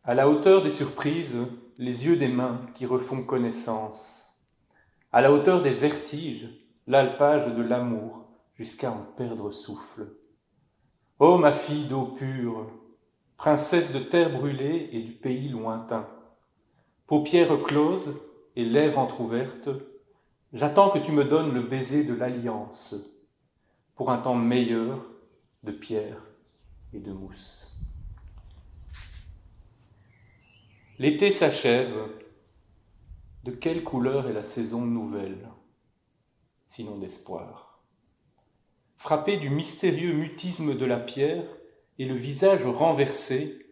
À la hauteur des surprises, les yeux des mains qui refont connaissance. À la hauteur des vertiges, l'alpage de l'amour, jusqu'à en perdre souffle. Ô ma fille d'eau pure, princesse de terre brûlée et du pays lointain, paupières closes et lèvres entr'ouvertes, j'attends que tu me donnes le baiser de l'alliance, pour un temps meilleur de pierre et de mousse. L'été s'achève. De quelle couleur est la saison nouvelle, sinon d'espoir? Frappé du mystérieux mutisme de la pierre et le visage renversé,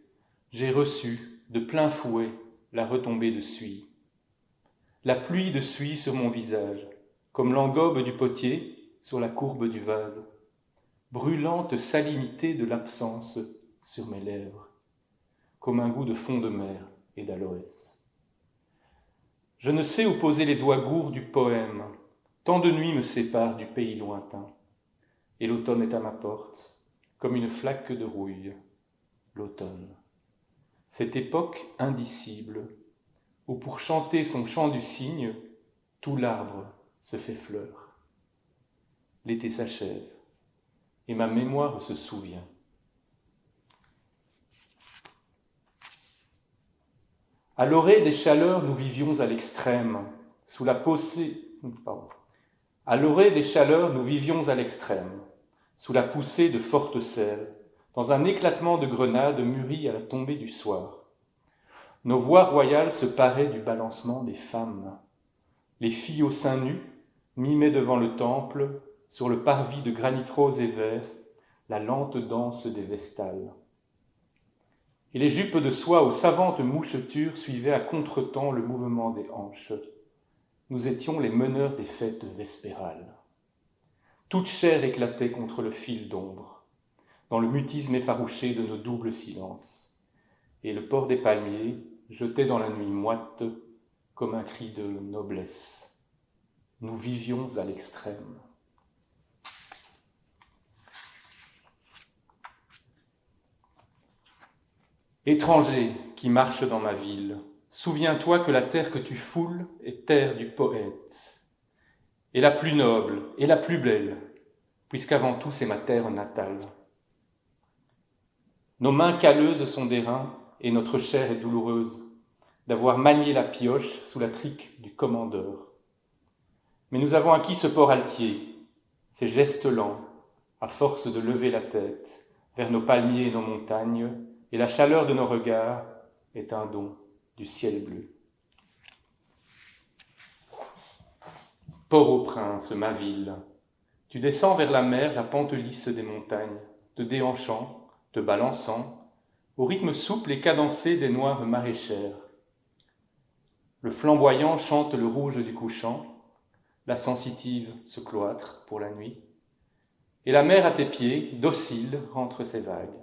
j'ai reçu de plein fouet la retombée de suie. La pluie de suie sur mon visage, comme l'engobe du potier sur la courbe du vase, brûlante salinité de l'absence sur mes lèvres, comme un goût de fond de mer et d'aloès. Je ne sais où poser les doigts gourds du poème, tant de nuits me séparent du pays lointain, et l'automne est à ma porte, comme une flaque de rouille, l'automne. Cette époque indicible, où pour chanter son chant du cygne, tout l'arbre se fait fleur. L'été s'achève, et ma mémoire se souvient. À l'orée des chaleurs, nous vivions à l'extrême, sous la poussée de fortes sèves, dans un éclatement de grenades mûries à la tombée du soir. Nos voix royales se paraient du balancement des femmes. Les filles aux seins nus mimaient devant le temple, sur le parvis de granit rose et vert, la lente danse des vestales. Et les jupes de soie aux savantes mouchetures suivaient à contre-temps le mouvement des hanches. Nous étions les meneurs des fêtes vespérales. Toute chair éclatait contre le fil d'ombre, dans le mutisme effarouché de nos doubles silences, et le port des palmiers jetait dans la nuit moite comme un cri de noblesse. Nous vivions à l'extrême. Étranger qui marche dans ma ville, souviens-toi que la terre que tu foules est terre du poète, et la plus noble et la plus belle, puisqu'avant tout c'est ma terre natale. Nos mains calleuses sont d'airain, et notre chair est douloureuse d'avoir manié la pioche sous la trique du commandeur. Mais nous avons acquis ce port altier, ces gestes lents, à force de lever la tête vers nos palmiers et nos montagnes, et la chaleur de nos regards est un don du ciel bleu. Port-au-Prince, ma ville, tu descends vers la mer la pente lisse des montagnes, te déhanchant, te balançant, au rythme souple et cadencé des noires maraîchères. Le flamboyant chante le rouge du couchant, la sensitive se cloître pour la nuit, et la mer à tes pieds, docile, rentre ses vagues,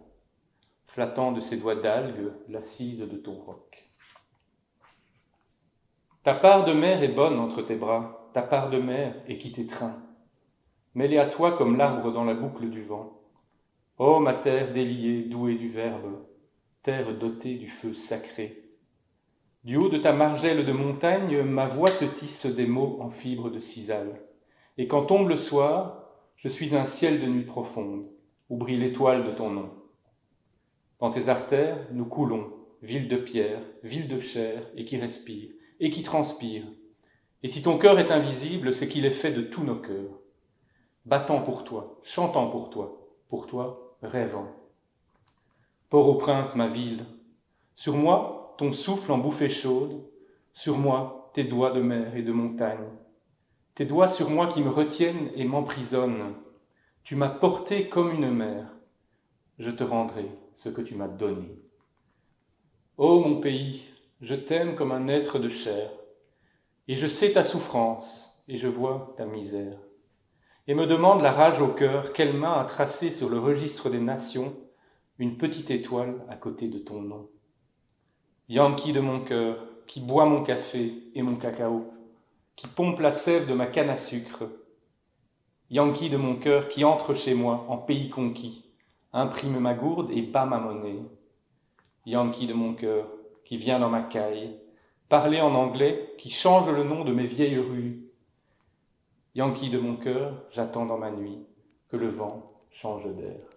flattant de ses doigts d'algues l'assise de ton roc. Ta part de mer est bonne entre tes bras, ta part de mer est qui t'étreint, mêlée à toi comme l'arbre dans la boucle du vent. Ô ma terre déliée, douée du verbe, terre dotée du feu sacré. Du haut de ta margelle de montagne, ma voix te tisse des mots en fibres de cisale. Et quand tombe le soir, je suis un ciel de nuit profonde, où brille l'étoile de ton nom. Dans tes artères, nous coulons, ville de pierre, ville de chair, et qui respire, et qui transpire. Et si ton cœur est invisible, c'est qu'il est fait de tous nos cœurs. Battant pour toi, chantant pour toi, rêvant. Port-au-Prince, ma ville, sur moi, ton souffle en bouffée chaude, sur moi, tes doigts de mer et de montagne. Tes doigts sur moi qui me retiennent et m'emprisonnent. Tu m'as porté comme une mère. Je te rendrai ce que tu m'as donné. Ô mon pays, je t'aime comme un être de chair, et je sais ta souffrance, et je vois ta misère. Et me demande la rage au cœur, quelle main a tracé sur le registre des nations une petite étoile à côté de ton nom. Yankee de mon cœur, qui boit mon café et mon cacao, qui pompe la sève de ma canne à sucre. Yankee de mon cœur, qui entre chez moi en pays conquis, imprime ma gourde et bat ma monnaie. Yankee de mon cœur, qui vient dans ma caille, parler en anglais qui change le nom de mes vieilles rues. Yankee de mon cœur, j'attends dans ma nuit que le vent change d'air.